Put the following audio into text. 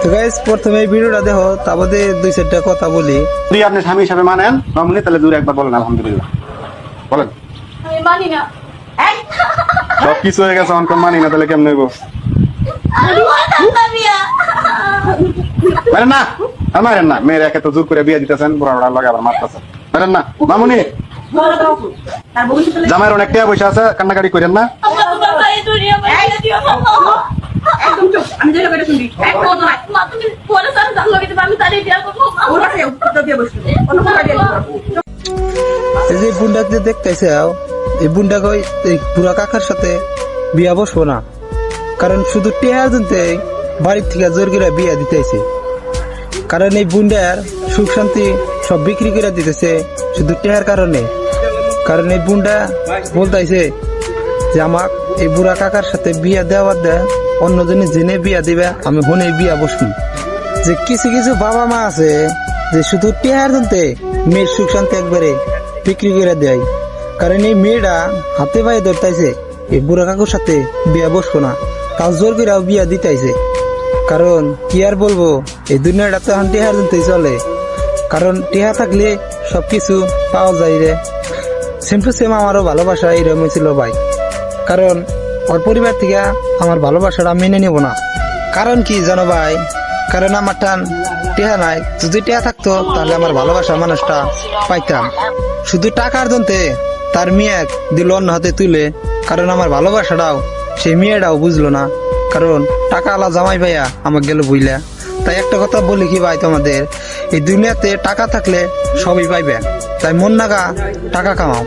তো গাইস প্রথমে এই ভিডিওটা দেখো, তারপরে দুই চারটা কথা বলি। যদি আপনি স্বামী হিসাবে মানেন মামুনি, তাহলে দূরে একবার বলেন আলহামদুলিল্লাহ বলেন। আমি মানি না। সব কিছু হয়ে গেছে, অনকন মানি না, তাহলে কেমন হইব? মারেন না, আর মারেন না। মেয়ের একে তো জোর করে বিয়ে দিতেছেন, বুড়া বুড়া লাগে আবার মারতেছেন। মারেন না মামুনি, জামাইয়ের অনেক টাকা পয়সা আছে, কান্নাকাটি করেন না। এই যে বুন্ডাকে দেখতেছে, এই বুন্ডাকে এই বুড়া কাকার সাথে বিয়া বসবো না, কারণ শুধু টেহার জন্য বাড়ির থেকে জোর করে বিয়া দিতেছে। কারণ এই বুন্ডার সুখ শান্তি সব বিক্রি করে দিতেছে শুধু টেহার কারণে। কারণ এই বুন্ডা বলতেছে যে আমার এই বুড়া কাকার সাথে বিয়া দেওয়ার দেয়, অন্যজনে জেনে বিয়া দিবে, আমি হনে বিয়া বসবো। যে কিছু কিছু বাবা মা আছে যে শুধু টেহার জন্য মেয়ের সুখ শান্তি একবারে বিক্রি করে দেয়। কারণ এই মেয়েটা হাতে পায়ে ধরতেছে এই বুড়া কাকুর সাথে বিয়া বসবো না, তাও জোর করেও বিয়া দিতেছে। কারণ কি আর বলবো, এই দুনিয়াটা তো এখন টেহার জন্যই চলে। কারণ টেহা থাকলে সবকিছু পাওয়া যায় রে। সেম টু সেম আমারও ভালোবাসা এরকম হয়েছিল ভাই। কারণ ওর পরিবার থেকে আমার ভালোবাসাটা মেনে নেব না। কারণ কি জানো ভাই, কারণ আমার টান টেহা নাই। যদি টেহা থাকতো তাহলে আমার ভালোবাসা মানুষটা পাইতাম। শুধু টাকার জন্যে তার মেয়ে দিল অন্য হাতে তুলে। কারণ আমার ভালোবাসাটাও সেই মেয়েটাও বুঝলো না। কারণ টাকা আলা জামাই ভাইয়া আমার গেল বুঝলা। তাই একটা কথা বলি কি ভাই, তোমাদের এই দুনিয়াতে টাকা থাকলে সবই পাইবে। তাই মন নাগা টাকা কামাও।